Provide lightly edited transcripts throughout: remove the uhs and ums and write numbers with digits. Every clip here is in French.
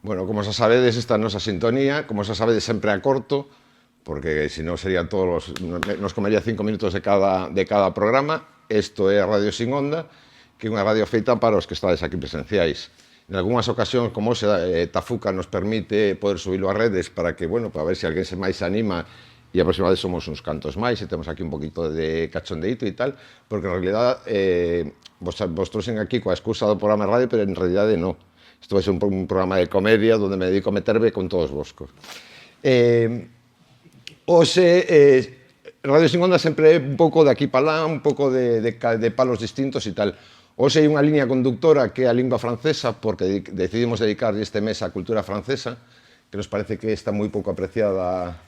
Bueno, como xa sabedes, esta nosa sintonía, como xa sabedes, sempre a corto, porque se non serían todos nos comería 5 minutos de cada programa. Isto é a Radio Sin Onda, que é unha radio feita para os que estades aquí presenciais. En algunhas ocasións, como hoxe, Tafuca nos permite poder subirlo a redes para que, bueno, para ver se alguén se máis se anima, e a próxima vez somos uns cantos máis e temos aquí un poquito de cachondeito e tal, porque en realidad vos trouxen aquí coa excusa do programa de radio, pero en realidad non. Isto vai ser un programa de comedia onde me dedico a meterme con todos voscos. Hoxe, Radio Sin Onda sempre é un pouco de aquí para lá, un pouco de palos distintos e tal. Hoxe hai unha línea conductora que é a lingua francesa, porque decidimos dedicar este mes á cultura francesa, que nos parece que está moi pouco apreciada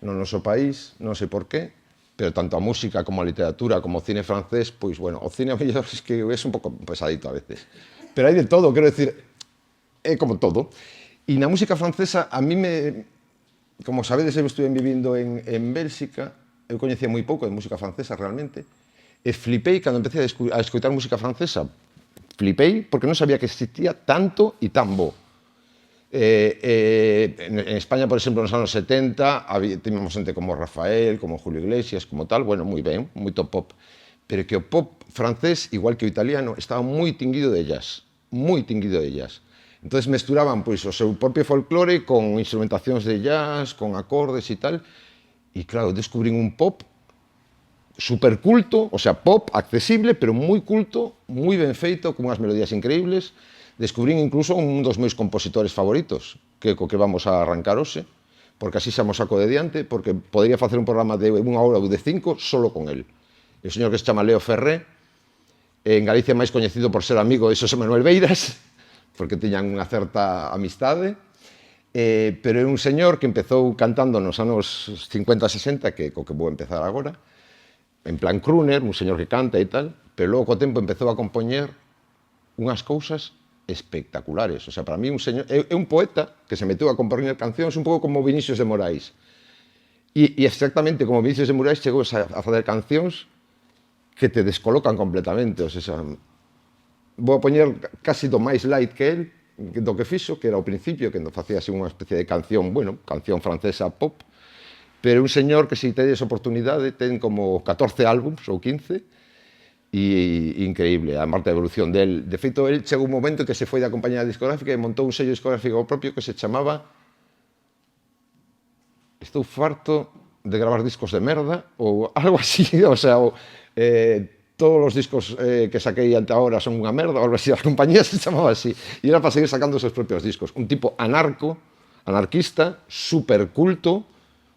no noso país, non sei por qué, pero tanto a música como a literatura como o cine francés, pois, bueno, o cine a mellor é que é un pouco pesadito a veces. Pero hai de todo, quero decir, é como todo. E na música francesa, a mí como sabedes, eu estuve vivindo en Bélxica, eu coñecía moi pouco de música francesa realmente, e flipei cando empecé a escoitar música francesa. Flipei porque non sabía que existía tanto e tan bo. En España, por exemplo, nos anos 70, teníamos xente como Rafael, como Julio Iglesias, como tal, bueno, moi ben, moito pop. Pero que o pop francés, igual que o italiano, estaba moi tinguido de jazz, moi tinguido de jazz. Entón, mesturaban pois, o seu propio folclore con instrumentacións de jazz, con acordes e tal, e claro, descubrín un pop superculto, o sea, pop accesible, pero moi culto, moi ben feito, con unhas melodías increíbles. Descubrín incluso un dos meus compositores favoritos, que co que vamos a arrancar hoxe, porque así xa mo saco de diante, porque podría facer un programa de unha hora ou de 5 solo con el. O señor que se chama Leo Ferré, en Galicia máis coñecido por ser amigo de Xosé Manuel Beiras, porque tiñan unha certa amistade, pero é un señor que empezou cantando nos anos 50-60, que co que vou empezar agora, en plan crooner, un señor que canta e tal, pero logo co tempo empezou a compoñer unhas cousas espectaculares. O sea, para mí un señor é un poeta que se meteu a compoñer cancións un pouco como Vinicius de Moraes. E exactamente como Vinicius de Moraes chegou a facer cancións que te descolocan completamente. O sea, vou a poñer casi do máis light que el, do que fixo, que era ao principio, que facía así unha especie de canción, bueno, canción francesa pop, pero un señor que se tedes oportunidade ten como 14 álbums ou 15, e increíble, a parte da evolución del. De feito, el chegou un momento que se foi da compañía discográfica e montou un sello discográfico propio que se chamaba Estou farto de gravar discos de merda, ou algo así, o sea, todos os discos que saquei ante ahora son unha merda, ou algo así, a compañía se chamaba así, e era para seguir sacando os seus propios discos. Un tipo anarquista, superculto,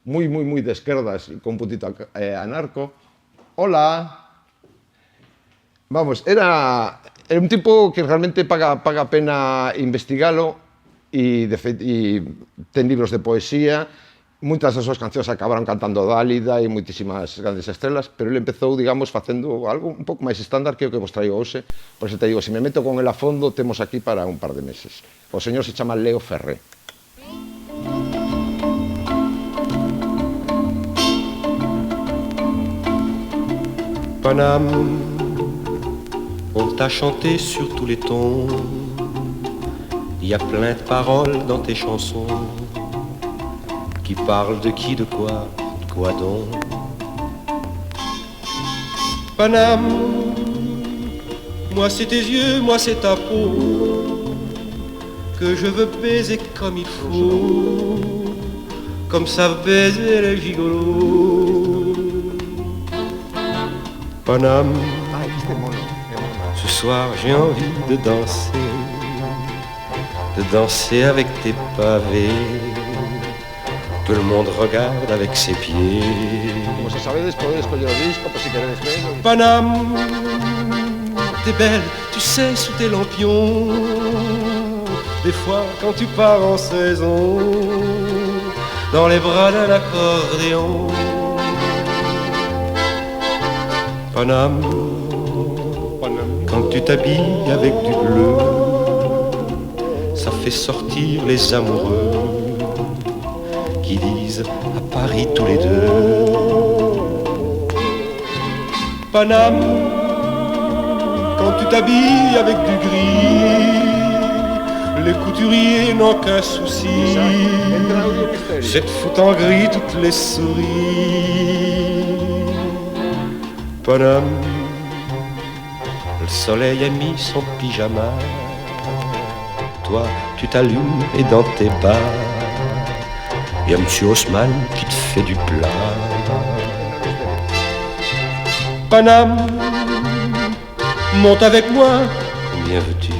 moi de esquerdas, con un puntito anarco. Hola. Vamos, era un tipo que realmente paga pena investigalo e ten libros de poesía. Moitas das súas cancións acabaron cantando Dálida e moitísimas grandes estrelas, pero ele empezou, digamos, facendo algo un pouco máis estándar que o que vos traigo hoxe. Por eso te digo, se me meto con el a fondo, temos aquí para un par de meses. O señor se chama Leo Ferré. Paname, on t'a chanté sur tous les tons. Il y a plein de paroles dans tes chansons qui parlent de qui, de quoi donc. Paname, moi c'est tes yeux, moi c'est ta peau que je veux baiser comme il faut, comme savent baiser les gigolos. Paname, ce soir j'ai envie de danser avec tes pavés, que le monde regarde avec ses pieds. Como se sabedes, podedes coller o disco, por si queredes ver. Paname, t'es belle, tu sais, sous tes lampions. Des fois, quand tu pars en saison, dans les bras d'un accordéon. Paname, quand tu t'habilles avec du bleu, ça fait sortir les amoureux qui disent à Paris tous les deux. Paname, quand tu t'habilles avec du gris, Les couturiers n'ont qu'un souci, c'est de foutre en gris toutes les souris. Paname, le soleil a mis son pyjama. Toi, tu t'allumes et dans tes bas, y a Monsieur Haussmann qui te fait du plat. Paname, monte avec moi, combien veux-tu?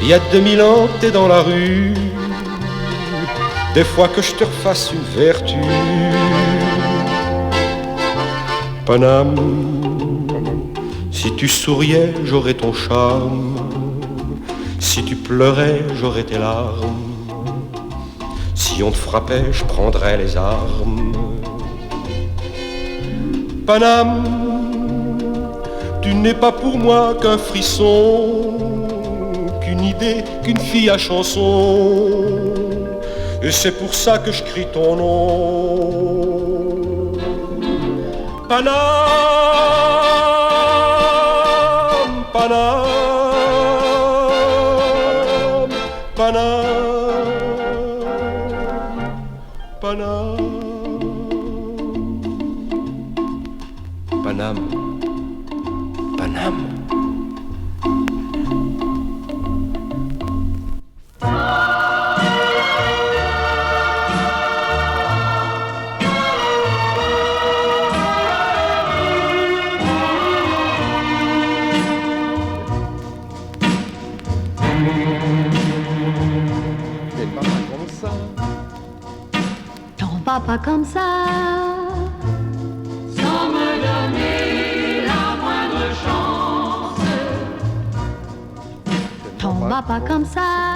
Il y a 2000 ans, t'es dans la rue, des fois que je te refasse une vertu. Paname, si tu souriais, j'aurais ton charme. Si tu pleurais, j'aurais tes larmes. Si on te frappait, je prendrais les armes. Paname, tu n'es pas pour moi qu'un frisson, qu'une idée, qu'une fille à chanson. Et c'est pour ça que je crie ton nom. Paname, Paname, Paname, Paname, Paname, Paname. T'en vas pas comme ça, sans me donner la moindre chance. t'en vas pas comme ça,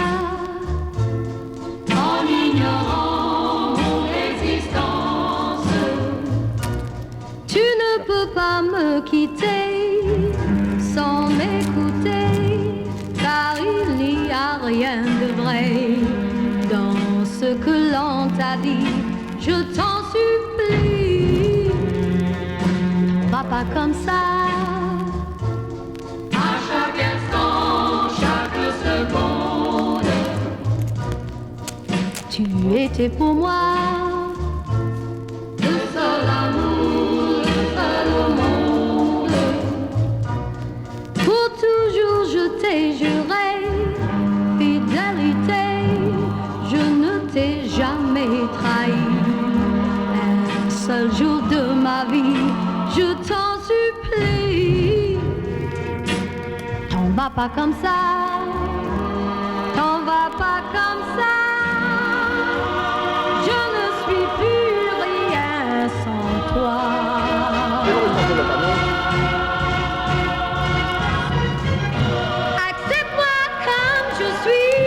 En ignorant mon existence. tu ne peux pas me quitter sans m'écouter, car il n'y a rien de vrai dans ce que l'on t'a dit. Je t'en supplie, t'en vas pas comme ça. À chaque instant, chaque seconde, Tu étais pour moi le seul amour, le seul au monde. pour toujours, je t'ai juré fidélité. Je ne t'ai jamais trahi. Un seul jour de ma vie, je t'en supplie. T'en vas pas comme ça, t'en vas pas comme ça. Je ne suis plus rien sans toi. Accepte-moi comme je suis.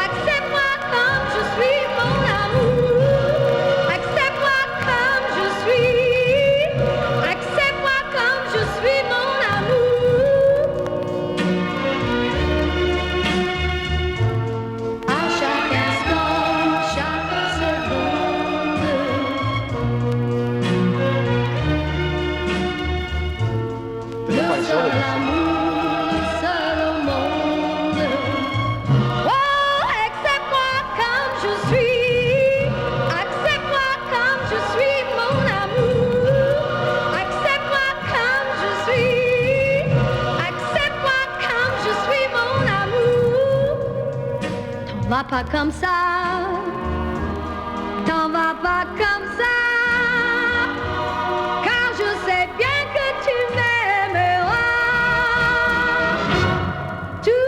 Accepte-moi comme je suis, mon amour. Accepte-moi comme je suis. Accepte-moi comme je suis, mon amour. À chaque instant, chaque seconde, le seul amour, seul au monde. Oh, accepte-moi comme je suis. Accepte-moi comme je suis, mon amour. Accepte-moi comme je suis. Accepte-moi comme je suis, mon amour. T'en vas pas comme ça. T'en vas pas comme ça. Car je sais bien que tu m'aimeras toujours.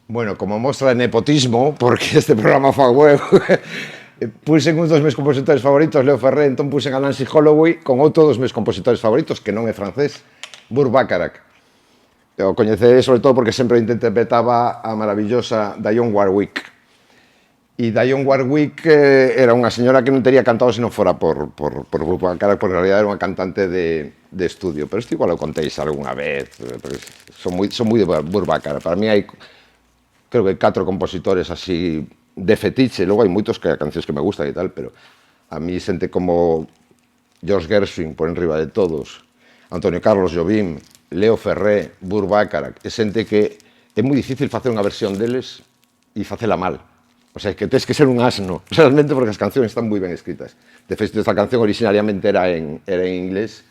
Bueno, como mostra de nepotismo, porque este programa fa web, puxen un dos meus compositores favoritos, Leo Ferré, entón puxen a Nancy Holloway con outro dos meus compositores favoritos, que non é francés, Burt Bacharach. O coñecerei sobre todo porque sempre interpretaba a maravillosa Dionne Warwick. E Dionne Warwick era unha señora que non teria cantado se non fora por Burt Bacharach, porque en realidad era unha cantante de estudio. Pero isto igual o contéis algunha vez, son moi de Burt Bacharach. Para mí hai, creo que 4 compositores así de fetiche, logo hai moitos que cancións que me gustan e tal, pero A mí xente como George Gershwin, por enriba de todos, Antonio Carlos Jobim, Leo Ferré, Burt Bacharach, é xente que é moi difícil facer unha versión deles e facela mal. O sea, que tens que ser un asno, realmente, porque as cancións están moi ben escritas. De feito, esta canción originariamente era en inglés,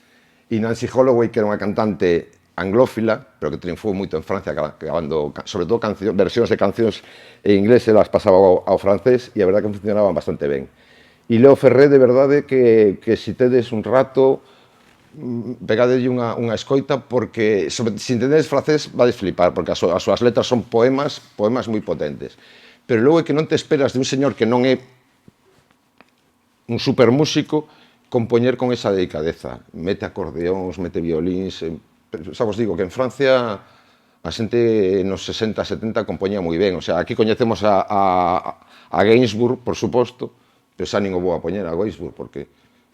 e Nancy Holloway, que era unha cantante anglófila, pero que triunfou moito en Francia, cando, sobre todo, versións de cancións en inglés, elas pasaba ao francés, e a verdade que funcionaban bastante ben. E Leo Ferré, de verdade, que se tedes un rato, pegadelle unha escoita, porque se entendedes francés vades flipar, porque as súas letras son poemas moi potentes. Pero logo é que non te esperas de un señor que non é un supermúsico compoñer con esa delicadeza. Mete acordeóns, mete violíns. Xa vos digo que en Francia a xente nos 60, 70 compoñía moi ben. O sea, aquí coñecemos a Gainsbourg, por suposto, pero xa nin o vou a poñer a Gainsbourg, porque,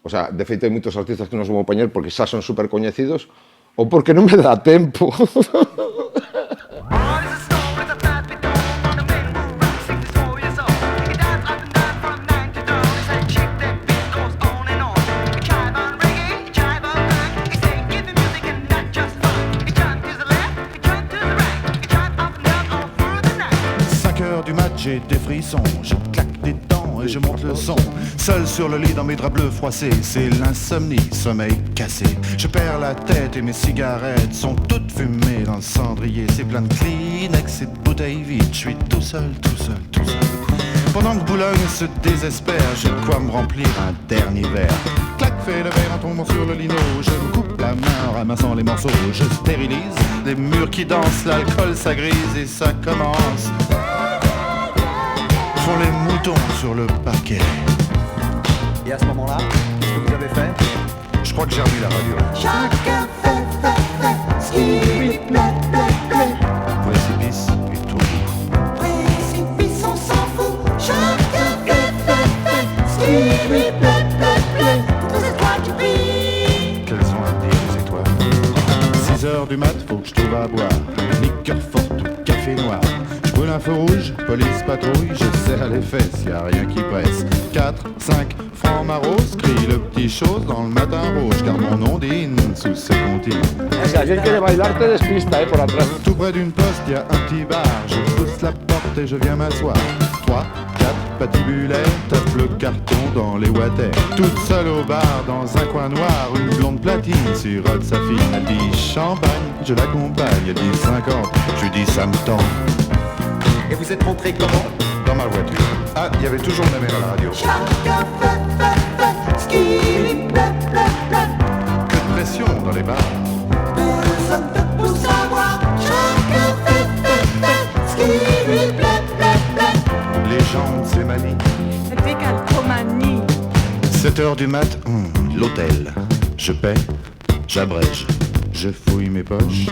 o sea, de feito hai moitos artistas que non os vou a poñer porque xa son super coñecidos ou porque non me dá tempo. J'ai des frissons, je claque des dents et je monte le son. Seul sur le lit dans mes draps bleus froissés, c'est l'insomnie, sommeil cassé. Je perds la tête et mes cigarettes sont toutes fumées dans le cendrier. C'est plein de Kleenex et de bouteilles vides, je suis tout seul, tout seul, tout seul. Pendant que Boulogne se désespère, j'ai de quoi me remplir un dernier verre. Clac, fais le verre en tombant sur le lino. Je me coupe la main en ramassant les morceaux. Je stérilise les murs qui dansent, l'alcool ça grise et ça commence. Font les moutons sur le parquet. Et à ce moment-là, qu'est-ce que vous avez fait? Je crois que j'ai remis la radio. Chacun fait ce qui lui plaît. Précipice et tout. Précipice, on s'en fout. Chacun fait ce qui lui plaît. Toutes les étoiles qui brillent. Quelles sont à dire les étoiles? 6 heures du mat, faut que je trouve à boire. Liqueur forte ou café noir. Brûle un feu rouge, police patrouille, je serre les fesses, y a rien qui presse. 4, 5 francs maros, crie le petit chose dans le matin rouge, car mon nom ondine sous ses comptines. Si alguien quiere bailar, te despista, por atrás. Tout près d'une poste, y a un petit bar, je pousse la porte et je viens m'asseoir. 3, 4 patibulaires, tape le carton dans les water. Toute seule au bar, dans un coin noir, une blonde platine sirote sa fille. Elle dit champagne, je l'accompagne, elle dit 50, je lui dis ça me tend. Et vous êtes rentré comment? Dans ma voiture. Ah, il y avait toujours ma mère à la radio. Chacun fait ce qui lui plaît. Que de pression dans les bars. Personne te pousse à voir. Chacun fait ce qui lui plaît. Les jambes, c'est manie. Décalcomanie. 7 heures du mat, l'hôtel. Je paie, j'abrège, je fouille mes poches.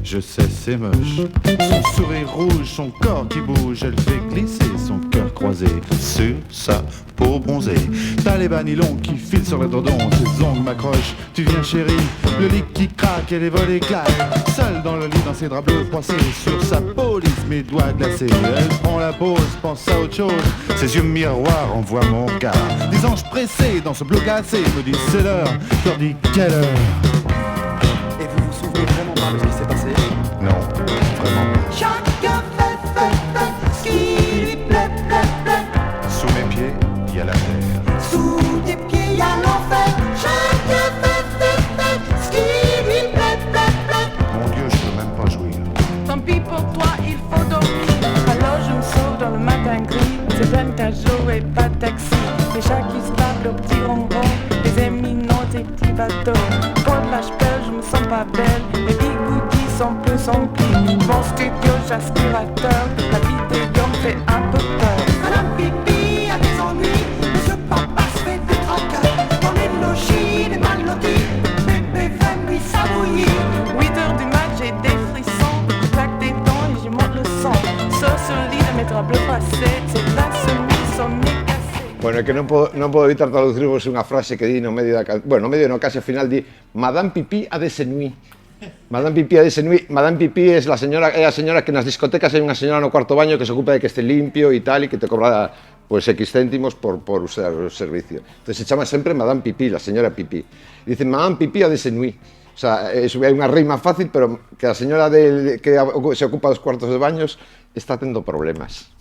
Je sais, c'est moche. Son sourire rouge, son corps qui bouge, elle fait glisser son cœur croisé sur sa peau bronzée. T'as les bas nylons qui filent sur le dodon, ses ongles m'accrochent. Tu viens chérie, le lit qui craque et les volets claquent. Seule dans le lit, dans ses draps bleus froissés, sur sa peau lisse, mes doigts glacés. Elle prend la pause, pense à autre chose. Ses yeux miroirs envoient mon regard. Des anges pressés dans ce bleu glacé me disent c'est l'heure. Je leur dis quelle heure. Et vous vous souvenez vraiment pas de ce qui s'est passé? Non, vraiment. Chacun fait ce qui lui plaît. Sous mes pieds, il y a la terre. Sous tes pieds, y a l'enfer. Chacun fait ce qui lui plaît. Mon Dieu, je peux même pas jouir. Tant pis pour toi, il faut dormir. Alors je me sauve dans le matin gris. C'est Pentajo et pas de taxi. Les chats qui se battent, le petit ronron. Les éminents, des petits bateaux. Pour la je me sens pas belle. Les bigoudis sont plus emplis. Mon studio, j'aspirateur. La vidéo me fait un peu peur. Madame Pipi a des ennuis. Monsieur Papa se fait des tracas. Dans les logis, les mal lotis. Bébé fait lui sabouillir. 8 heures du mat, j'ai des frissons. Je claque des dents et je monte le son. Sauf sur le lit de mes draps bleus passés. C'est l'insomnie, sommeil cassé. Bueno, é que non podo evitar traducirvos unha frase que di no medio da canción, bueno, no medio no, case ao final di Madame Pipí a de Senui. Madame Pipí a Desenui. Madame Pipí é a señora que nas discotecas hai unha señora no cuarto baño que se ocupa de que este limpio e tal, e que te cobra pues X céntimos por usar o servicio. Entonces se chama sempre Madame Pipí, la señora Pipí. Dicen Madame Pipí a Desenui. O sea, é unha rima fácil, pero que a señora que se ocupa dos cuartos de baños está tendo problemas.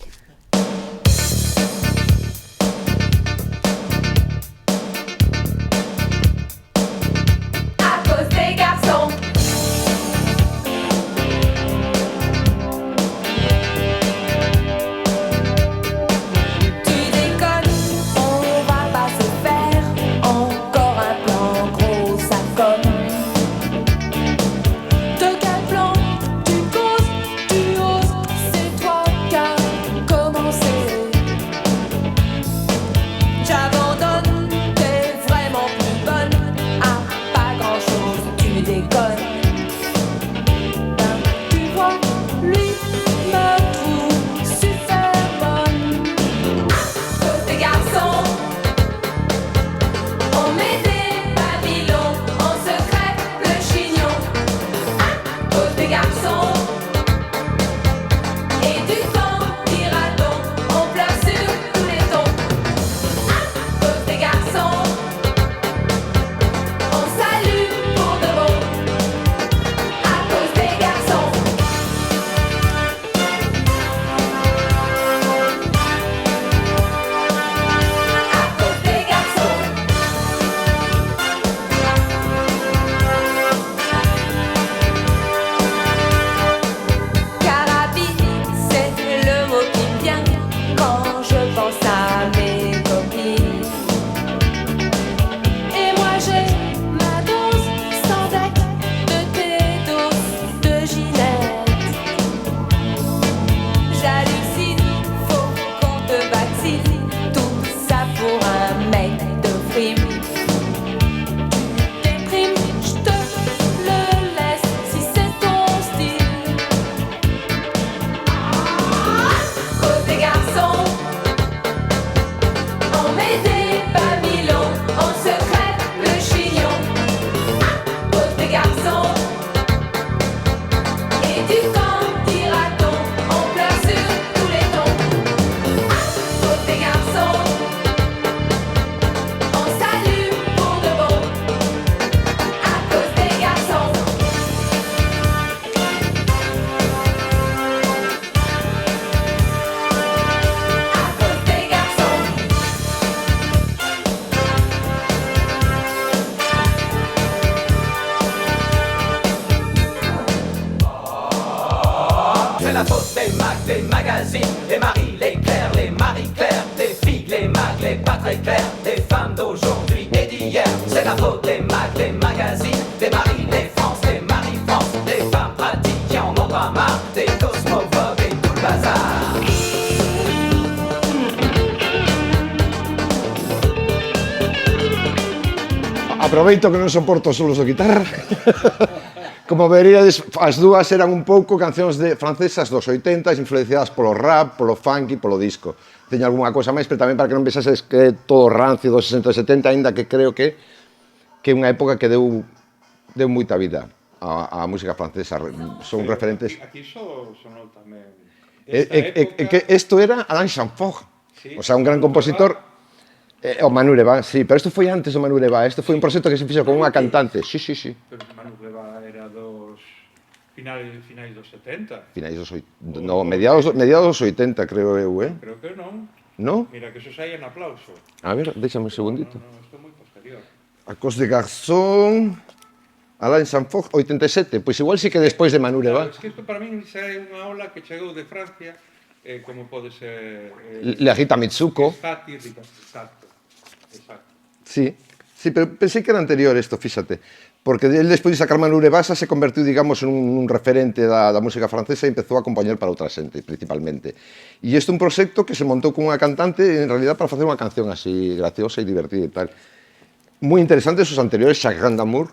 C'est la faute des Macs, des magazines, des Marie, les Claire, les Marie-Claire, des figues, les Macs, les pas très clairs, des femmes d'aujourd'hui et d'hier. C'est la faute des Macs, des magazines, des Marie, les France, des Marie-France, des femmes pratiques qui en ont pas marre, des cosmophobes et tout le bazar. Aproveito que non soporto solos de guitarra. Como veríades, as dúas eran un pouco cancións francesas dos 80, influenciadas polo rap, polo funk e polo disco. Teño algunha cousa máis, pero tamén para que non pensases que é todo rancio dos 60 e 70, aínda que creo que é unha época que deu moita vida á música francesa. Son referentes. Aquí sonou tamén. Isto era Alain Chamfort, o sea, un gran compositor. O Manu Levá, sí, pero isto foi antes do Manu Levá. Isto foi un proxecto que se fixo con unha cantante. Sí. Pero Manu Levá era dos finais dos 70. Finais dos 80, no, mediados dos 80, creo eu, eh? Creo que non. No? Mira, que eso sai en aplauso. A ver, déxame un segundito. No, isto é moi posterior. A Cos de Garzón, Alain Chamfort, 87. Pois igual sí que despois de Manu Levá. Claro, es que isto para min xa é unha ola que chegou de Francia, como pode ser... La Rita Mitsuko. Exacto. Sí, pero pensei que era anterior isto, fíxate. Porque el despois de sacar Manu Levá se convertiu, digamos, en un referente da música francesa e empezou a compoñer para outra xente, principalmente. E isto é un proxecto que se montou con unha cantante, en realidad, para facer unha canción así graciosa e divertida e tal. Moi interesantes os anteriores, Chagrin d'Amour,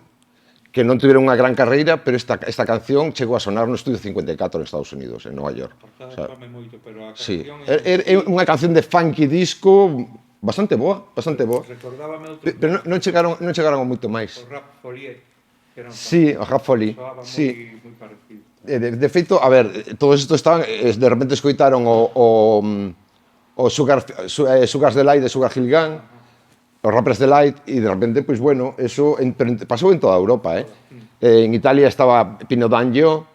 que non tiveron unha gran carreira, pero esta canción chegou a sonar no Estudio 54 en Estados Unidos, en Nova York. Sí, é unha canción de funky disco bastante boa. Recordábame outro. Pero non chegaron a moito máis. O Rap Folie. que eran Sí, o rap foley. soaban Sí. moi parecido. De feito, a ver, todos estos estaban, de repente escoitaron o Sugars Delight de Sugar Hill Gang, os Rappers Delight, e de repente, pois bueno, eso pasou en toda Europa, en Italia estaba Pino D'Angio,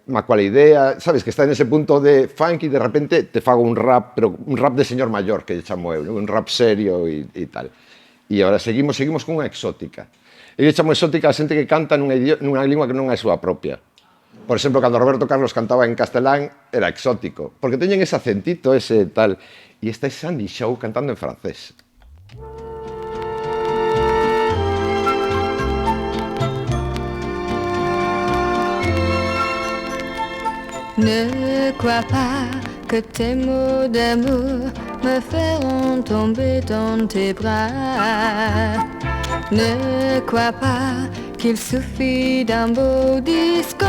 Má cual idea. sabes, que está en ese punto de funk e de repente te fago un rap, pero un rap de señor mayor, que chamo eu, un rap serio e tal. E agora seguimos con unha exótica. Eu chamo exótica a xente que canta nunha lingua que non é a súa propia. Por exemplo, cando Roberto Carlos cantaba en castelán, era exótico, porque teñen ese acentito, ese tal. E está Sandy Shaw cantando en francés. Ne crois pas que tes mots d'amour me feront tomber dans tes bras. Ne crois pas qu'il suffit d'un beau discours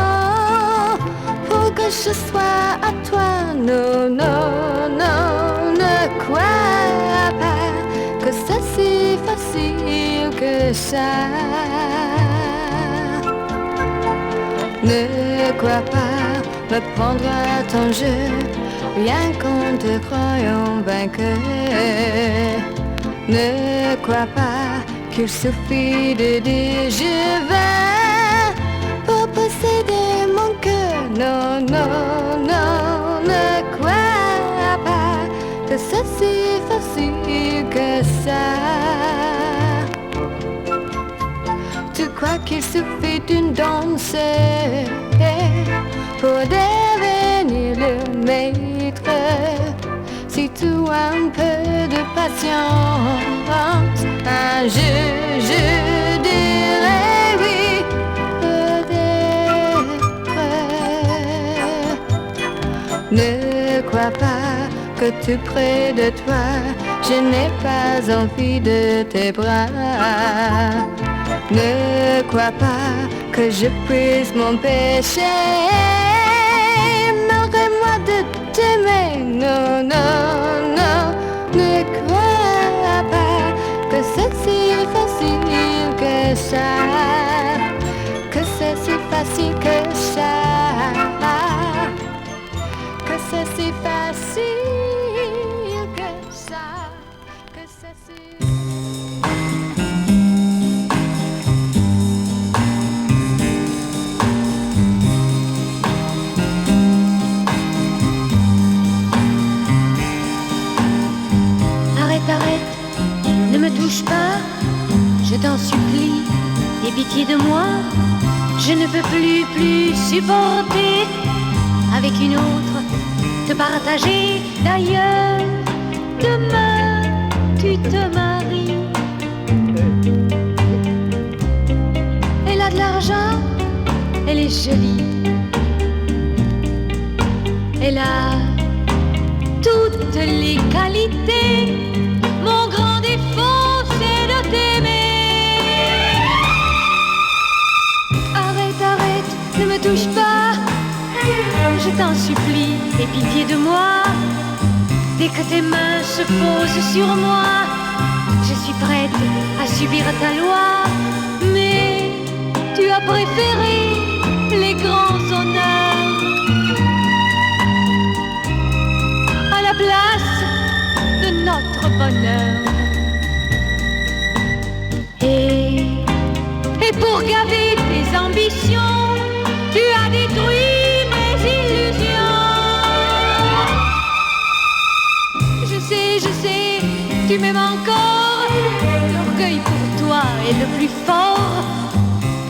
pour que je sois à toi. Non, non, non, ne crois pas que c'est si facile que ça. Ne crois pas me prendre à ton jeu, bien qu'en te croyant vainqueur. Ne crois pas qu'il suffit de dire je vais pour posséder mon cœur. Non, non, non, ne crois pas que c'est si facile que ça. Tu crois qu'il suffit d'une danse pour devenir le maître? Si tu as un peu de patience, un jeu, je dirais oui, peut-être. Ne crois pas que tout près de toi, je n'ai pas envie de tes bras. Ne crois pas que je puisse m'empêcher, malgré moi, de t'aimer. Non, non, non, ne crois pas que c'est si facile que ça, que c'est si facile que ça, que c'est si facile que ça, que c'est si... Arrête, ne me touche pas, je t'en supplie, aie pitié de moi. Je ne peux plus supporter avec une autre te partager. D'ailleurs, demain tu te maries. Elle a de l'argent, elle est jolie, elle a toutes les qualités. Mon grand défaut, c'est de t'aimer. Arrête, arrête, ne me touche pas, je t'en supplie, aie pitié de moi. Dès que tes mains se posent sur moi, je suis prête à subir ta loi. Mais tu as préféré les grands honneurs à la place de notre bonheur. Et pour gaver tes ambitions, tu as détruit mes illusions. Je sais, tu m'aimes encore. L'orgueil pour toi est le plus fort.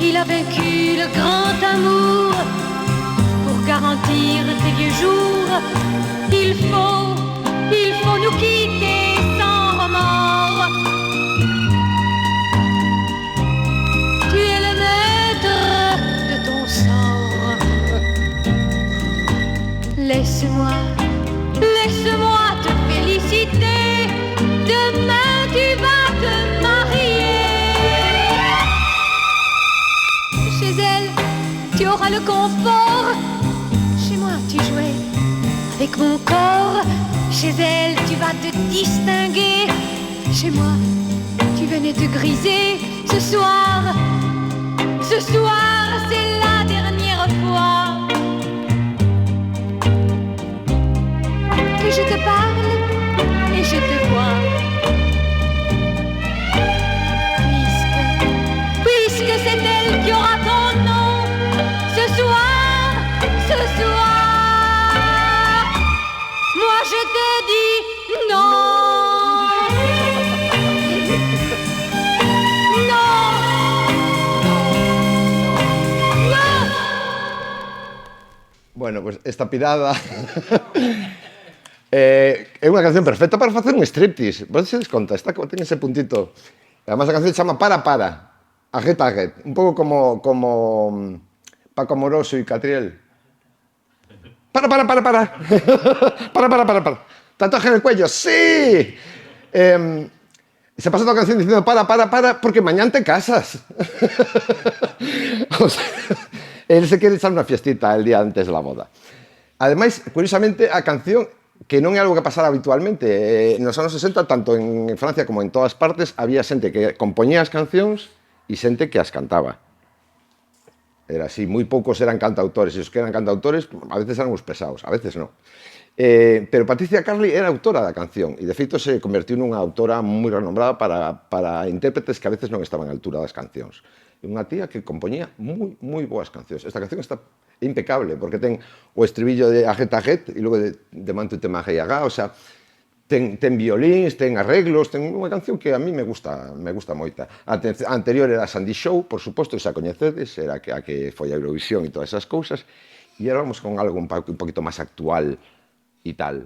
Il a vaincu le grand amour. Pour garantir tes vieux jours, il faut nous quitter sans remords. Tu es le maître de ton sort. Laisse-moi te féliciter. Demain tu vas te marier. Chez elle, tu auras le confort. Chez moi, tu jouais avec mon corps. Chez elle, tu vas te distinguer. Chez moi, tu venais te griser Ce soir, c'est la dernière fois que je te parle et je te vois. Puisque c'est elle qui aura ton nom ce soir, moi je te dis non. Bueno, pues esta pirada é unha canción perfecta para facer un striptease. Vos se desconta, ten ese puntito. Además a canción se chama Para, Aget, un pouco como Paco Amoroso e Catriel. Para. Tatuaje en el cuello, sí. Se pasa toda a canción dicindo para, porque mañán te casas. O sea, él se quere echar unha fiestita el día antes da boda. Ademais, curiosamente, a canción, que non é algo que pasara habitualmente, nos anos 60, tanto en Francia como en todas partes, había xente que compoñía as cancións e xente que as cantaba. Era así, moi poucos eran cantautores, e os que eran cantautores, a veces eran os pesados, a veces non. Pero Patricia Carley era autora da canción, e de feito se convertiu nunha autora moi renombrada para intérpretes que a veces non estaban á altura das cancións. Unha tía que compoñía moi boas cancións. Esta canción está impecable, porque ten o estribillo de Aget, e logo de Manto te Magellaga, o sea, ten violíns, ten arreglos, ten unha canción que a mí me gusta moita. A anterior era Sandy Show, por suposto, esa coñecedes, era a que foi a Eurovisión e todas esas cousas, e ahora vamos con algo un poquito máis actual e tal.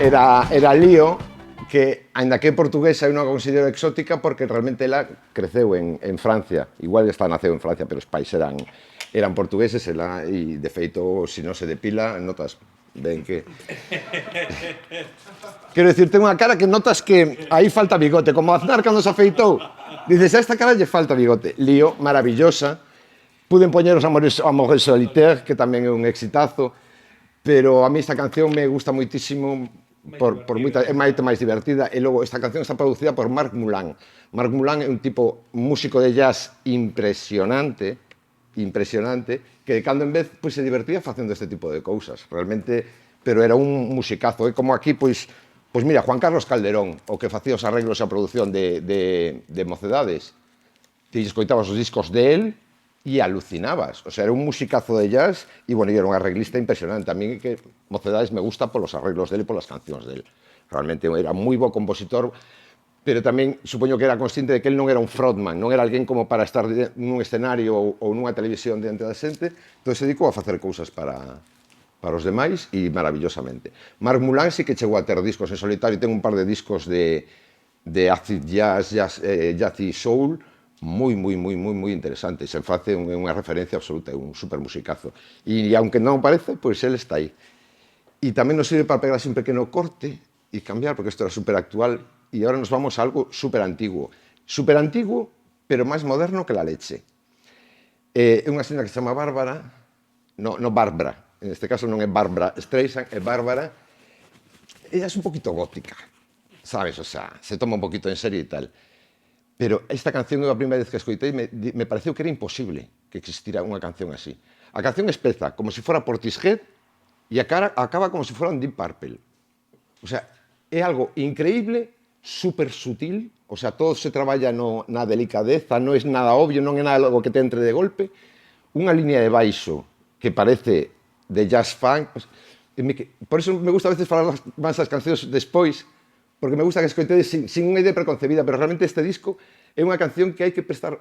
era Lío, que, ainda que é portuguesa, eu non a considero exótica porque realmente ela creceu en Francia. Igual está naceu en Francia, pero os pais eran portugueses, e de feito, se non se depila, notas ben que... Quero dicir, ten unha cara que notas que aí falta bigote, como Aznar cando se afeitou. Dices, a esta cara lle falta bigote. Lío, maravillosa. Puden poñer os Amores Solitaires, que tamén é un exitazo, pero a mí esta canción me gusta moitísimo por moita, é máis divertida, e logo esta canción está producida por Marc Moulin. Marc Moulin é un tipo músico de jazz impresionante, que de cando en vez se divertía facendo este tipo de cousas, realmente, pero era un musicazo, como aquí, pois mira, Juan Carlos Calderón, o que facía os arreglos e a produción de Mocedades, ti escoitabas os discos de él e alucinabas, o sea, era un musicazo de jazz e, bueno, era un arreglista impresionante. A mí que Mocedades me gusta polos arreglos dele e polas cancións dele, realmente era moi bo compositor, pero tamén supoño que era consciente de que ele non era un frontman, non era alguén como para estar nun escenario ou nunha televisión diante da xente, entón se dedicou a facer cousas para os demais e maravillosamente. Marc Moulin sí que chegou a ter discos en solitario, ten un par de discos de acid jazz e soul moi interesantes, en face unha referencia absoluta, é un super musicazo. E aunque non parece, pois ele está aí. E tamén nos sirve para pegar así un pequeno corte e cambiar, porque isto era super actual, e agora nos vamos a algo super antiguo, pero máis moderno que la leche. É unha señora que se chama Bárbara, no Bárbara, en este caso non é Bárbara Streisand, é Bárbara. Ella es un poquito gótica, sabes, o sea, se toma un poquito en serio e tal. Pero esta canción, a primeira vez que escoitei, me pareceu que era imposible que existira unha canción así. A canción espeza como se fora Portishead e acaba como se fora un Deep Purple. O sea, é algo increíble, super sutil, o sea, todo se traballa na delicadeza, non é nada obvio, non é nada algo que te entre de golpe. Unha línea de baixo que parece de jazz funk. Por eso me gusta a veces falar máis as cancións despois, porque me gusta que escoitedes sin unha idea preconcebida, pero realmente este disco é unha canción que hai que prestar,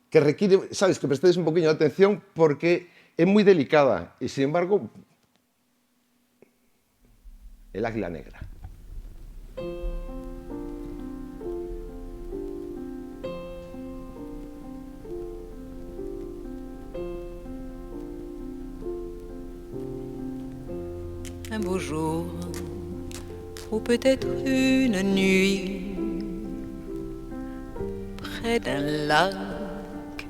que require, sabes, que prestedes un poquinho de atención porque é moi delicada e, sin embargo, el águila negra. Un beau jour, ou peut-être une nuit, près d'un lac,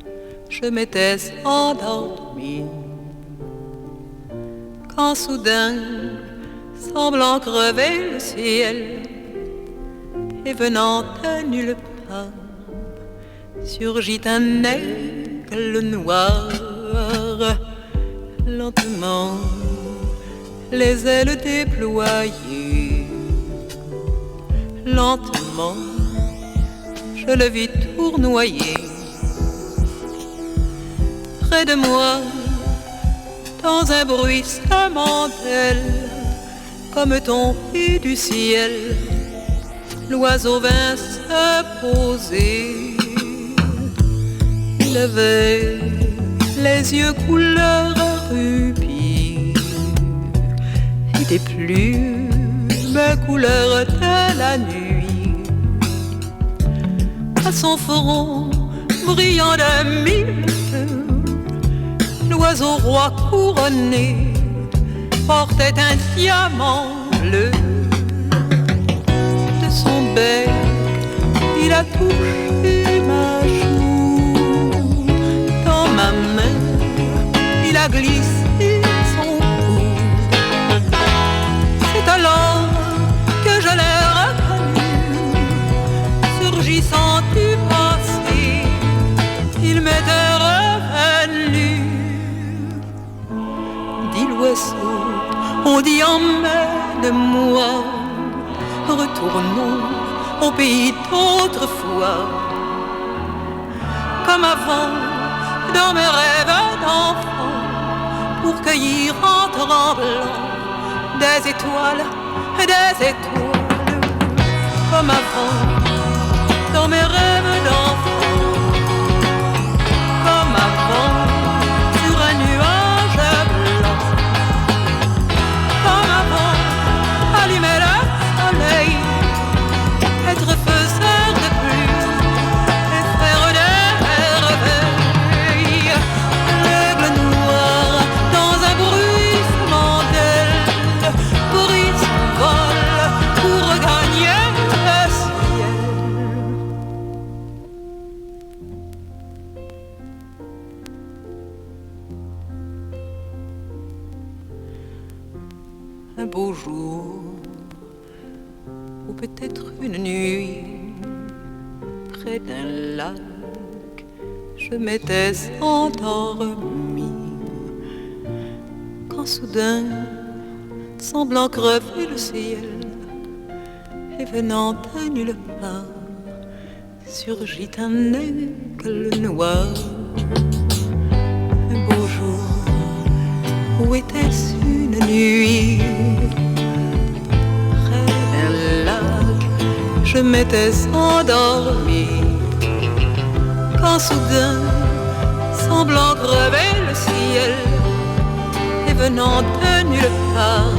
je m'étais endormie, quand soudain, semblant crever le ciel, et venant de nulle part, surgit un aigle noir, lentement, les ailes déployées, lentement, je le vis tournoyer. Près de moi, dans un bruissement d'ailes, comme tombé du ciel, l'oiseau vint se poser. Il avait les yeux couleur rubis et des plumes couleur de la nuit. À son front brillant de mille feux, l'oiseau roi couronné portait un diamant bleu. De son bec, il a touché ma joue. Dans ma main, il a glissé son cou. C'est alors que je l'ai reconnu, surgissant du passé, il m'était revenu. Dit l'oiseau, on dit emmène-moi, retournons au pays d'autrefois. Comme avant, dans mes rêves d'enfant, pour cueillir en tremblant des étoiles, comme avant, dans mes rêves d'enfant, comme avant, sur un nuage blanc, comme avant, allumer la un beau jour, ou peut-être une nuit, près d'un lac, je m'étais endormie, quand soudain, semblant crever le ciel, et venant à nulle part, surgit un aigle noir. Un beau jour, où était-ce une nuit? Près d'un lac, je m'étais endormie, quand soudain, semblant crever le ciel, et venant de nulle part,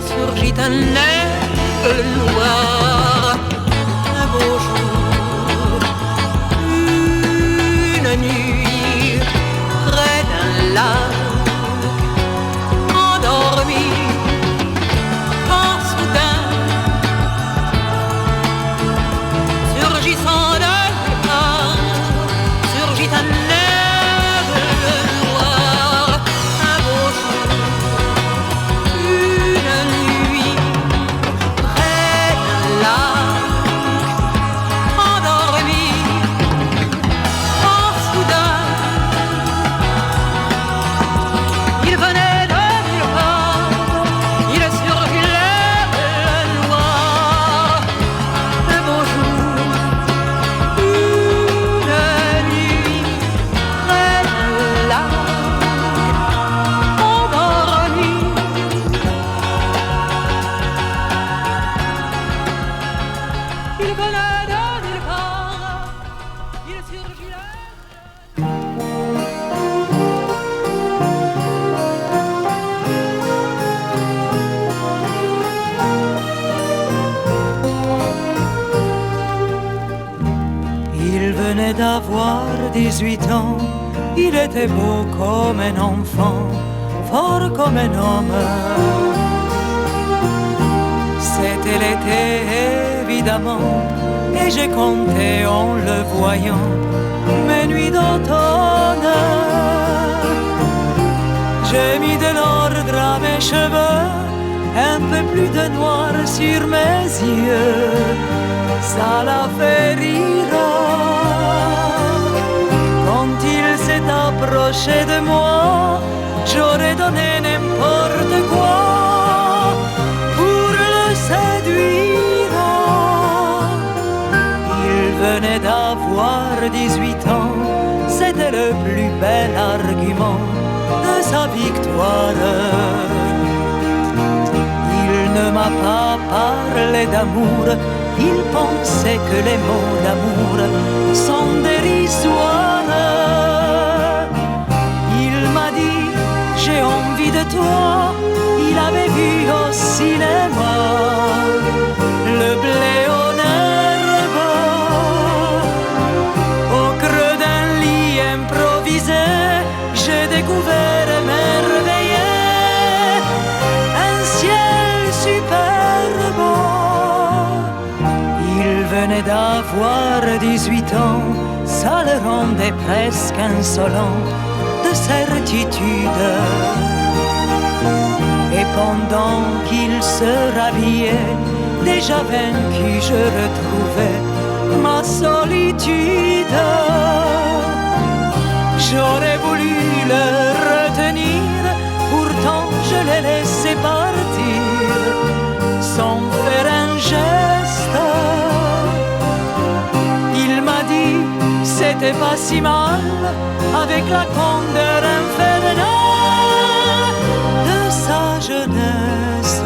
surgit un aigle noir. Un beau jour, une nuit, près d'un lac, endormi, quand soudain, surgissant de nulle part, surgit un aigle noir. Un beau jour, une nuit, près d'un lac, endormi, quand soudain, il venait de nulle part, il surgit l'aigle noir. Un beau jour, une nuit, près d'un lac, endormi. Il venait de nulle part, il surgit là. Il venait d'avoir 18 ans, il était beau comme un enfant, fort comme un homme. C'était l'été évidemment, et j'ai compté en le voyant mes nuits d'automne. J'ai mis de l'ordre à mes cheveux, un peu plus de noir sur mes yeux, ça l'a fait rire. Quand il s'est approché de moi, j'aurais donné n'importe quoi pour le séduire. Il venait d'avoir 18 ans, c'était le plus bel argument de sa victoire. Il ne m'a pas parlé d'amour, il pensait que les mots d'amour sont dérisoires. Il m'a dit, j'ai envie de toi, il avait vu au cinéma le blé en herbe, au creux d'un lit improvisé, j'ai découvert émerveillé un ciel superbe. Il venait d'avoir 18 ans, ça le rendait presque insolent de certitude. Et pendant qu'il se rhabillait, déjà vaincu, je retrouvais ma solitude. J'aurais voulu le retenir, pourtant je l'ai laissé partir sans faire un geste. Il m'a dit, c'était pas si mal, avec la candeur infernale de sa jeunesse.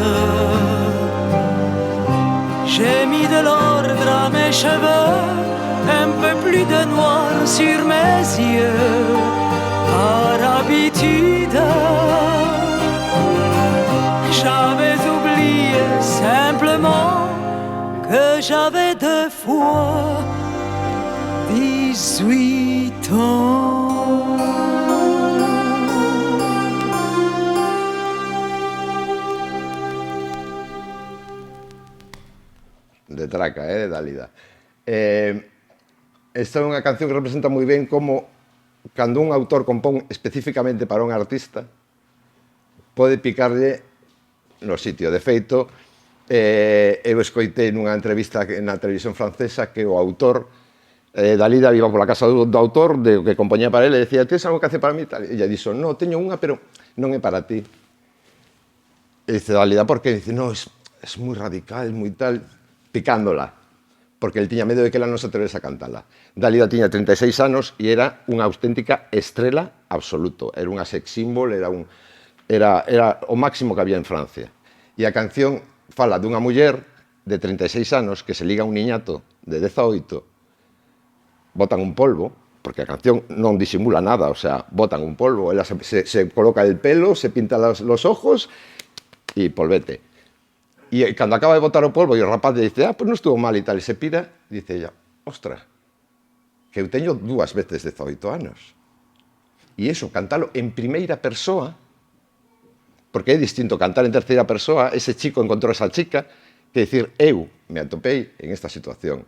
J'ai mis de l'ordre à mes cheveux, un peu plus de noir sur mes yeux, par habitude. J'avais oublié simplement que j'avais 2 fois 18 ans. De traca, de Dálida. Esta é unha canción que representa moi ben como cando un autor compón especificamente para un artista pode picarlle no sitio. De feito, eu escoitei nunha entrevista na televisión francesa que o autor Dalida iba pola casa do autor que compoñía para ele e decía, tens algo que hacer para mí? E ella dixo, no, teño unha, pero non é para ti. E dice Dalida, por qué? E dice, no, es moi radical, moi tal, picándola, porque él tiña medo de que ela non se atrevese a cantala. Dalida tiña 36 anos e era unha auténtica estrela absoluto, era unha sex symbol, era o máximo que había en Francia. E a canción fala dunha muller de 36 anos que se liga a un niñato de 18, botan un polvo, porque a canción non disimula nada, o sea, botan un polvo, ela se coloca el pelo, se pinta los ojos e polvete. E cando acaba de botar o polvo e o rapaz le dice, pues non estuvo mal e tal, e se pira, dice ella, ostras, que eu teño 2 veces 18 anos. E iso, cantalo en primeira persoa, porque é distinto cantar en terceira persoa, ese chico encontrou esa chica, que decir, eu me atopei en esta situación.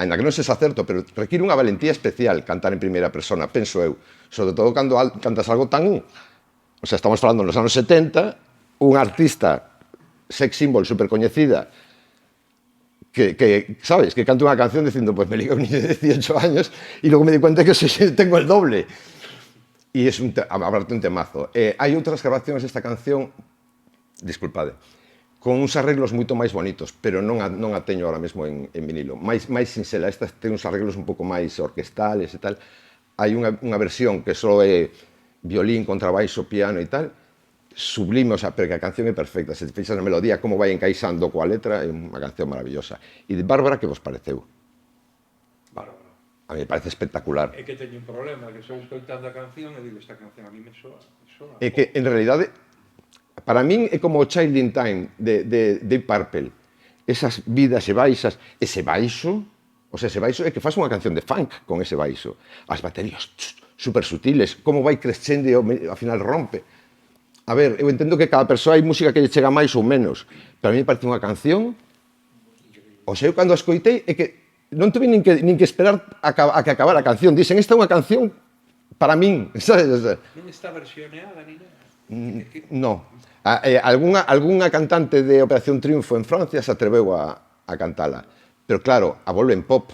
Ainda que non se acerto, pero requiere unha valentía especial cantar en primeira persona, penso eu. Sobre todo cando cantas algo tan... O sea, estamos falando nos anos 70, un artista sex symbol super coñecida que sabes, que canta unha canción dicindo, pues me liga un niño de 18 años e logo me di cuenta que tengo el doble. E é aparte un temazo. Hai outras grabacións desta canción, disculpade, con uns arreglos moito máis bonitos, pero non a teño ahora mesmo en vinilo. Mais sinxela, esta ten uns arreglos un pouco máis orquestales e tal. Hai unha versión que só é violín, contrabaixo, piano e tal, sublime, o sea, pero que a canción é perfecta. Se te fixas na melodía, como vai encaixando coa letra, é unha canción maravillosa. E de Bárbara, que vos pareceu? A mí me parece espectacular. É que teño un problema, que estou escoitando a canción e digo, esta canción a mí me soa. É que, en realidade, para min é como o Child in Time de Deep Purple. Esas vidas e baixas, ese baixo, o sea, ese baixo é que faz unha canción de funk con ese baixo. As baterías super sutiles, como vai crescendo e ao final rompe. A ver, eu entendo que cada persoa hai música que lle chega máis ou menos, pero a mí me parece unha canción, o sea, eu cando a escoitei é que non tuve nin que esperar a que acabara a canción. Dicen, esta é unha canción para min, sabes? Non está versioneada ni nada? No. Algunha cantante de Operación Triunfo en Francia se atreveu a cantala, pero claro, a volve en pop.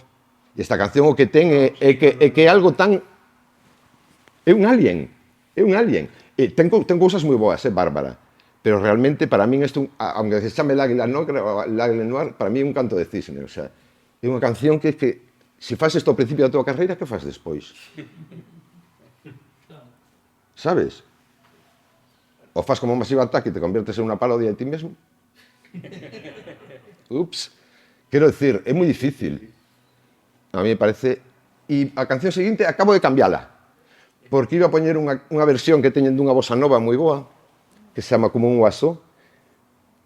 E esta canción o que ten é que é algo tan... É un alien. Ten cousas moi boas, Bárbara, pero realmente para min isto, aunque se chame L'Águila Noir, para mí é un canto de cisne, o sea, é unha canción que se faz isto ao principio da tua carreira, que faz despois? Sabes? O faz como Massive Attack e te conviertes en unha parodia de ti mesmo? Ups. Quero decir, é moi difícil. A mí me parece... E a canción seguinte acabo de cambiala, porque iba a poñer unha versión que teñen dunha bossa nova moi boa, que se chama Como un guasó,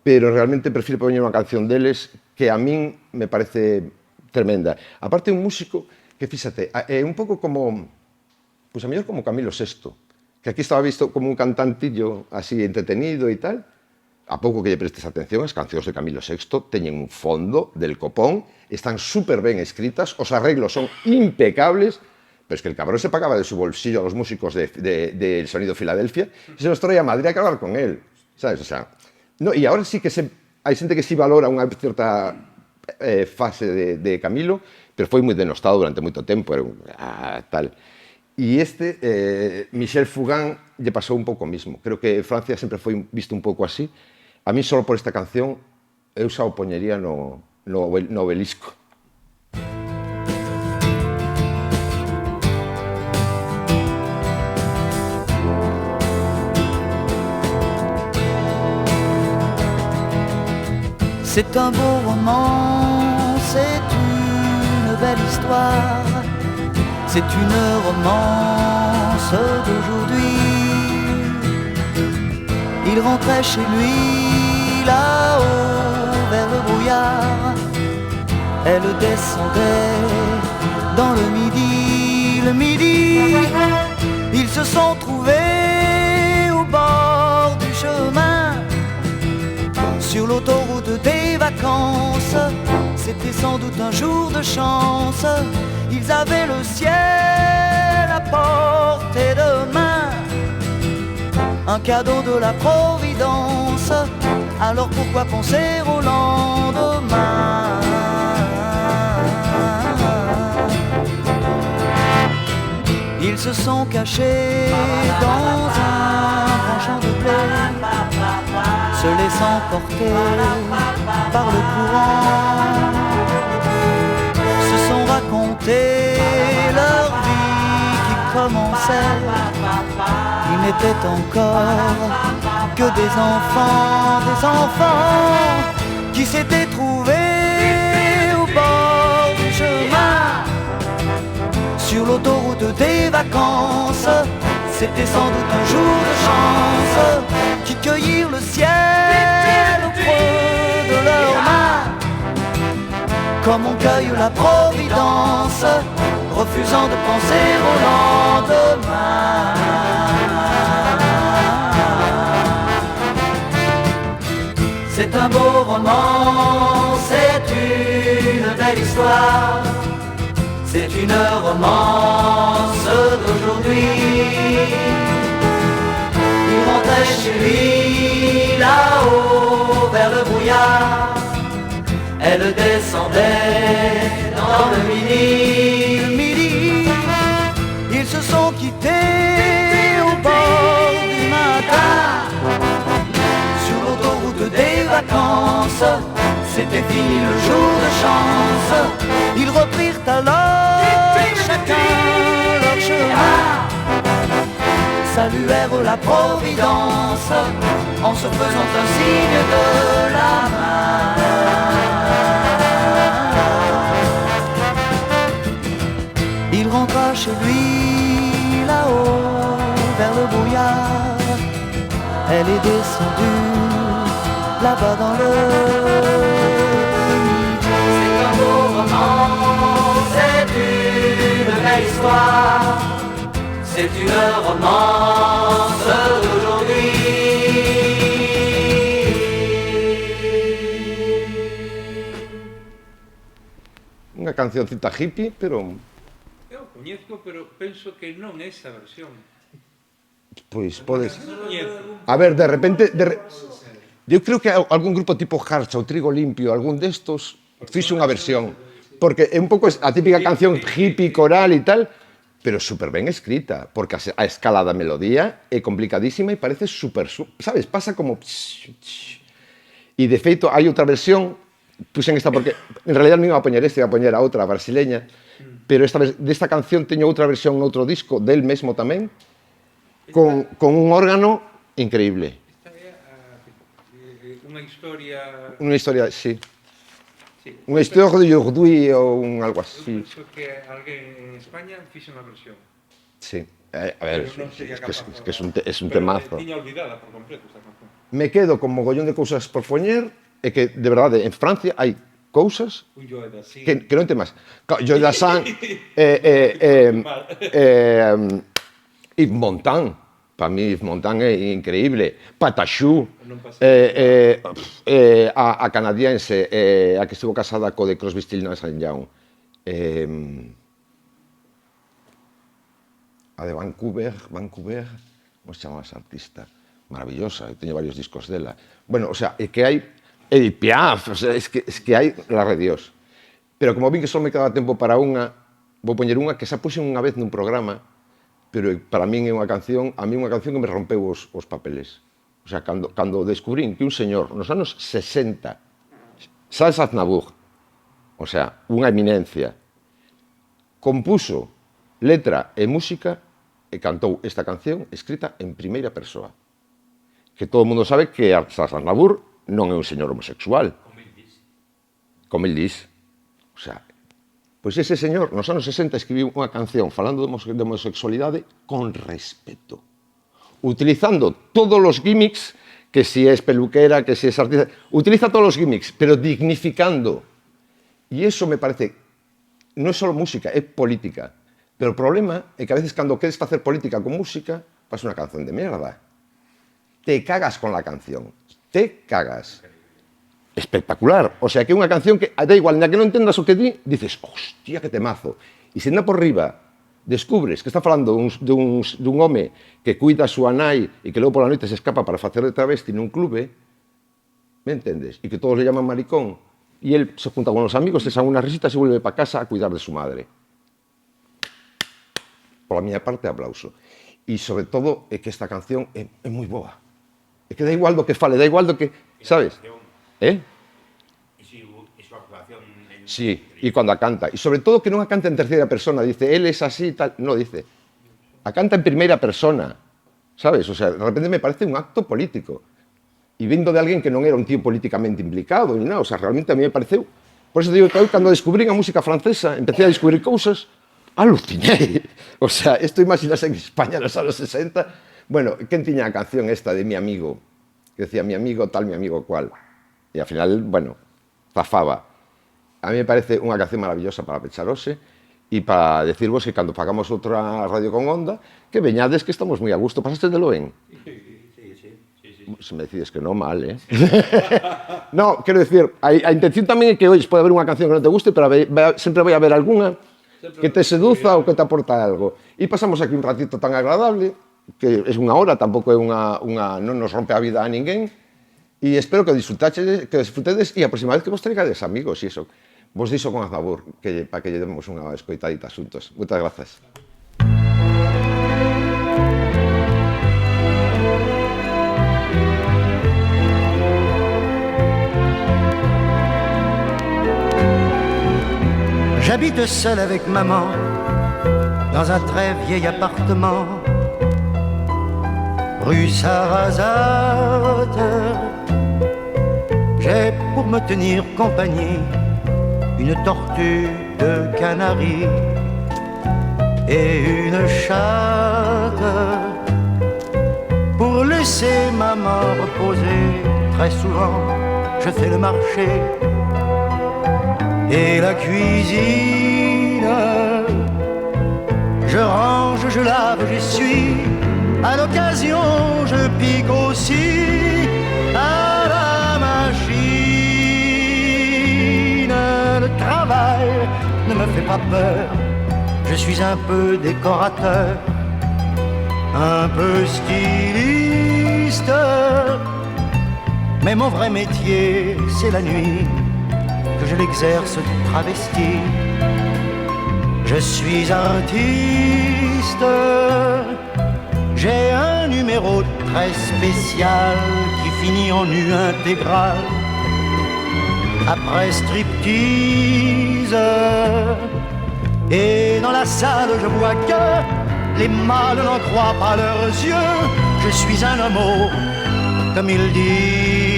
pero realmente prefiro poñer unha canción deles que a min me parece tremenda. Aparte, un músico que, fíxate, é un pouco como, pois a mellor como Camilo VI, que aquí estaba visto como un cantantillo así entretenido e tal. A pouco que lle prestes atención, as cancións de Camilo VI teñen un fondo del copón, están super ben escritas, os arreglos son impecables, pero es que el cabrón se pagaba de su bolsillo a los músicos del Sonido Filadelfia y se los traía a Madrid a acabar con él, ¿sabes? O sea, no, y ahora sí que hai xente que sí valora unha certa fase de Camilo, pero foi moi denostado durante moito tempo, era tal. E Michel Fugain, lle pasou un pouco o mismo. Creo que Francia sempre foi visto un pouco así. A mí, só por esta canción, eu xa o poñería no obelisco. C'est un beau roman, c'est une belle histoire, c'est une romance d'aujourd'hui. Il rentrait chez lui là-haut vers le brouillard, elle descendait dans le midi, ils se sont trouvés au bord du chemin, sur l'autoroute des vacances. C'était sans doute un jour de chance, ils avaient le ciel à portée de main, un cadeau de la Providence. Alors pourquoi penser au lendemain? Ils se sont cachés dans un grand champ de blé, se laissant porter par le courant, se sont racontés leur vie qui commençait. Ils n'étaient encore que des enfants qui s'étaient trouvés au bord du chemin, sur l'autoroute des vacances. C'était sans doute un jour de chance, qui cueillirent le ciel au creux de leurs mains, comme on cueille la providence, refusant de penser au lendemain. C'est un beau roman, c'est une belle histoire, c'est une romance d'aujourd'hui. Il rentrait chez lui là-haut vers le brouillard, elle descendait dans le midi. Ils se sont quittés au bord du matin, sur l'autoroute des vacances. C'était fini le jour de chance. Ils reprirent alors chacun leur chemin, saluèrent la providence en se faisant un signe de la main. Il rentra chez lui là-haut vers le brouillard. Elle est descendue là-bas dans le midi. C'est un beau roman, c'est une belle histoire, c'est une romance d'aujourd'hui. Unha cancioncita hippie, pero... Eu coñezco, pero penso que non é esa versión. Pois podes... A ver, de repente... Eu creo que algún grupo tipo Harcha ou Trigo Limpio, algún destos, fixe unha versión. Porque é un pouco a típica canción hippie, coral e tal, pero super ben escrita, porque a escala da melodía é complicadísima e parece super... Sabes, pasa como... E de feito, hai outra versión, puxen esta porque en realidad non iba a poñer esta, iba a poñer a outra brasileña, pero esta vez desta canción teño outra versión noutro disco del mesmo tamén, con un órgano increíble. Esta é unha historia... Unha historia, sí. Unha historia de Yordui ou algo así. Eu penso que alguén en España fixe unha versión. Sí. A ver, que es un temazo. Tiña olvidada por completo esta canción. Me quedo con mogollón de cousas por poñer, e que, de verdade, en Francia hai cousas que non te máis. Joe Dassin, Yves Montand, para mí Yves Montand é increíble, Patachou, a canadiense, a que estivo casada co de Crosby, Stills, Nash & Young, a de Vancouver, como se chama esa artista? Maravillosa, teño varios discos dela. Bueno, o sea, é que hai Edith Piaf, o sea, es que hai la de Dios. Pero como vi que só me quedaba tempo para unha, vou poñer unha que xa puxen unha vez nun programa, pero para min é unha canción, a mí unha canción que me rompeu os papeles. O sea, cando descubrín que un señor nos anos 60, Charles Aznavour, o sea, unha eminencia, compuso letra e música e cantou esta canción escrita en primeira persoa. Que todo o mundo sabe que Charles Aznavour non é un señor homosexual. Como el dis. O sea, pois ese señor nos anos 60 escribiu unha canción falando de homosexualidade con respeto. Utilizando todos os gimmicks, que si é peluquera, que si é artista, utiliza todos os gimmicks, pero dignificando. E iso me parece, non é só música, é política. Pero o problema é que a veces cando queres facer política con música, pasa unha canción de merda. Te cagas con la canción. Te cagas. Espectacular. O sea, que é unha canción que, da igual, na que non entendas o que di, dices, hostia, que temazo. E se anda por riba, descubres que está falando dun home que cuida a súa nai e que logo pola noite se escapa para facer de travesti nun clube, ¿me entiendes? Y que todos le llaman maricón. Y él se junta con los amigos, se saca unas risitas y vuelve para casa a cuidar de su madre. Por la mía parte, aplauso. Y sobre todo é que esta canción é moi boa. É que da igual do que fale, da igual do que, sabes? Sí, y cuando a canta. Y sobre todo que non a canta en terceira persona, dice, él es así, tal, no, dice, a canta en primeira persona, sabes? O sea, de repente me parece un acto político. Y vindo de alguén que non era un tío políticamente implicado, ni nada, o sea, realmente a mí me pareceu. Por eso digo que eu, cando descubrín a música francesa, empecé a descubrir cousas, aluciné. O sea, esto imaginase en España nos anos 60. Bueno, quen tiña a canción esta de Mi Amigo? Que decía, mi amigo tal, mi amigo cual. E ao final, bueno, zafaba. A mí me parece unha canción maravillosa para pecharose e para decirvos que cando pagamos outra radio con onda, que veñades que estamos moi a gusto. Pasaste de lo ben? Se me decides que no, mal, ¿eh? No, quero decir, a intención tamén é que, oye, pode haber unha canción que non te guste, pero sempre vai haber algunha que te seduza ou que te aporta algo. E pasamos aquí un ratito tan agradable, que é unha hora, tampouco é non nos rompe a vida a ninguén, e espero que disfrutedes e a próxima vez que vos traigades amigos e iso. Vos dixo con Azabur, para que lle demos unha escoitadita asuntos. Moitas grazas. J'habite seul avec maman dans un très vieil appartement rue Sarrazate. J'ai pour me tenir compagnie une tortue de Canaries et une chatte pour laisser maman reposer. Très souvent je fais le marché et la cuisine. Je range, je lave, j'essuie. À l'occasion, je pique aussi à la machine. Le travail ne me fait pas peur. Je suis un peu décorateur, un peu styliste. Mais mon vrai métier, c'est la nuit, que je l'exerce travesti. Je suis artiste. J'ai un numéro très spécial qui finit en nu intégral. Après striptease. Et dans la salle je vois que les mâles n'en croient pas leurs yeux. Je suis un homo, comme ils disent.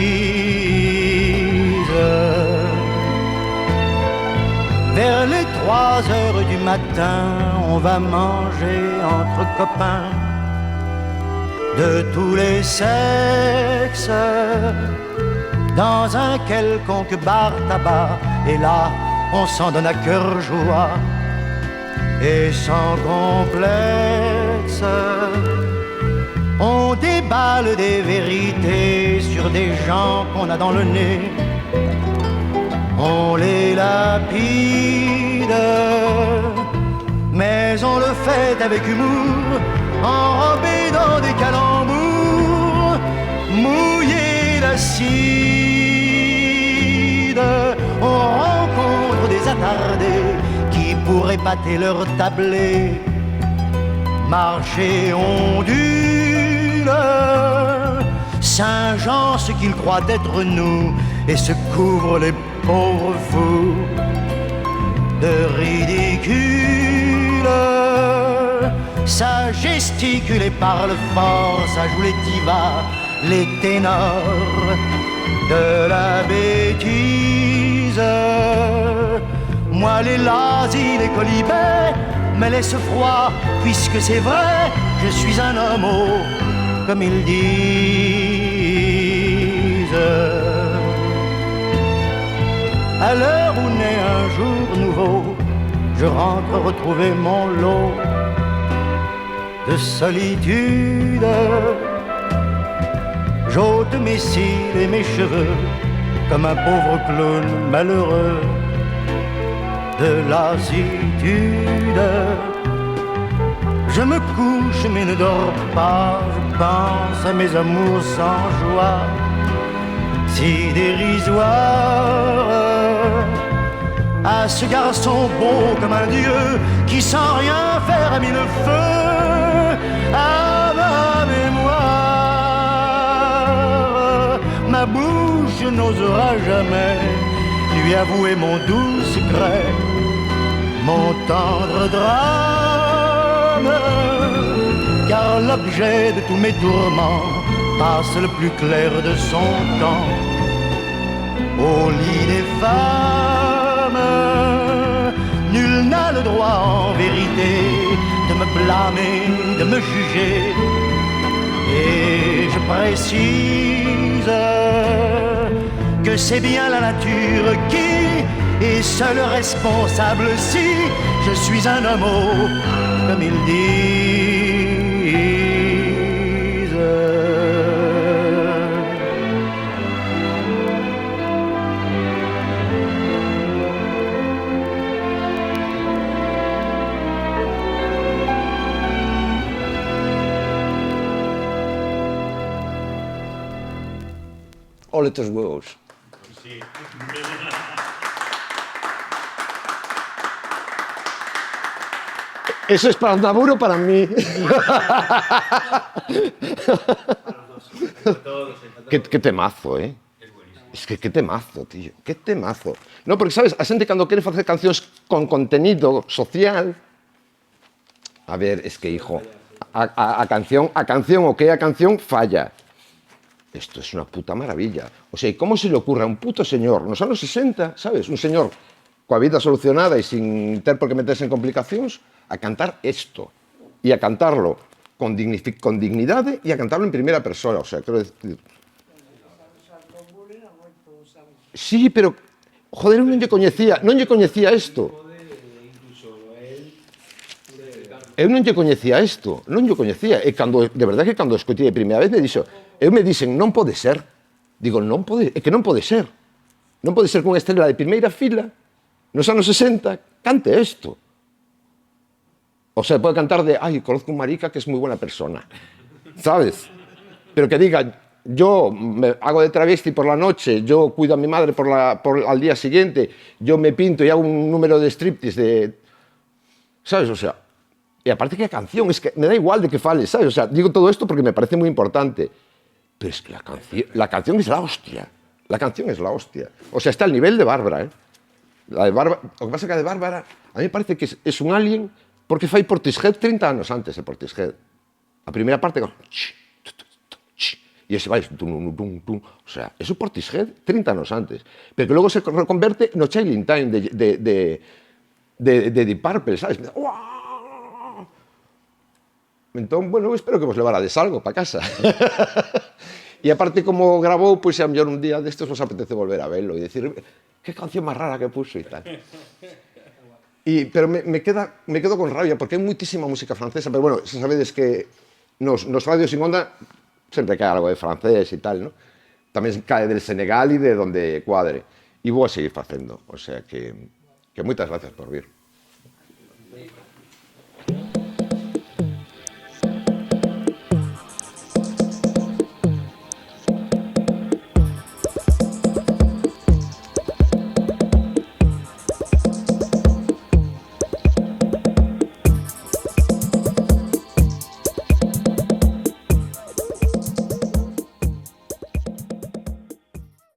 Vers les 3 heures du matin, on va manger entre copains de tous les sexes dans un quelconque bar tabac. Et là, on s'en donne à cœur joie et sans complexe. On déballe des vérités sur des gens qu'on a dans le nez. On les lapide, mais on le fait avec humour, enrobé dans des calembours, mouillés d'acide. On rencontre des attardés qui pourraient pâter leur tablé. Marcher ondule, Saint-Jean ce qu'il croit être nous, et se couvre les pauvres fous de ridicule. Ça gesticule et parle fort, ça joue les divas, les ténors de la bêtise. Moi les lazis, les colibets me laissent froid, puisque c'est vrai, je suis un homo, comme ils disent. À l'heure où naît un jour nouveau, je rentre retrouver mon lot de solitude. J'ôte mes cils et mes cheveux comme un pauvre clown malheureux de lassitude. Je me couche mais ne dors pas, je pense à mes amours sans joie. si dérisoire, à ce garçon beau comme un dieu qui sans rien faire a mis le feu à ma mémoire. Ma bouche n'osera jamais lui avouer mon doux secret, mon tendre drame, car l'objet de tous mes tourments passe le plus clair de son temps au lit des femmes. Nul n'a le droit en vérité de me blâmer, de me juger. Et je précise que c'est bien la nature qui est seule responsable si je suis un homme, comme ils disent. Ole tus huevos. Sí. Eso es para Aznavour o para mí. Qué temazo, ¿eh? Es que qué temazo, tío. Qué temazo. No, porque, sabes, a xente cando quere facer cancións con contenido social, a ver, es que, hijo, a canción o que é a canción falla. Esto es una puta maravilla. O sea, ¿y cómo se le ocurre a un puto señor nos anos 60, sabes? Un señor coa vida solucionada e sin ter por que meterse en complicacións, a cantar esto. E a cantarlo con dignidade e a cantarlo en primeira persona. O sea, quero decir... Sí, pero, joder, eu non lle coñecía isto. Eu non lle coñecía isto, non lle coñecía. E cando, de verdade que cando escoitei a primeira vez me dixo, eu me dixen, non pode ser. Digo, non pode, é que non pode ser. Non pode ser que unha estrela de primeira fila, nos anos 60, cante isto. O sea, pode cantar de, ay, conozco un marica que es muy buena persona, ¿sabes? Pero que diga, yo me hago de travesti por la noche, yo cuido a mi madre al día siguiente, yo me pinto y hago un número de striptease de... ¿Sabes? O sea, y aparte que la canción, es que me da igual de que fale, ¿sabes? O sea, digo todo esto porque me parece muy importante. Pero es que la canción es la hostia. La canción es la hostia. O sea, está al nivel de Bárbara, ¿eh? La de Bárbara, lo que pasa es que la de Bárbara, a mí me parece que es un alien porque fai Portishead 30 anos antes de Portishead. A primeira parte, e ese vai, o sea, eso Portishead 30 anos antes. Pero que logo se reconverte no Chilling Time de Deep Purple, sabes? Entón, bueno, espero que vos levarades algo para casa. E aparte, como grabou, pois a mellor un día destes vos apetece volver a verlo e decir, que canción máis rara que puso e tal. Pero me quedo con rabia, porque hai muitísima música francesa, pero bueno, se sabedes que nos radios sin onda sempre cae algo de francés e tal, ¿no? Tamén cae del Senegal e de donde cuadre. E vou a seguir facendo, o sea que moitas gracias por vir.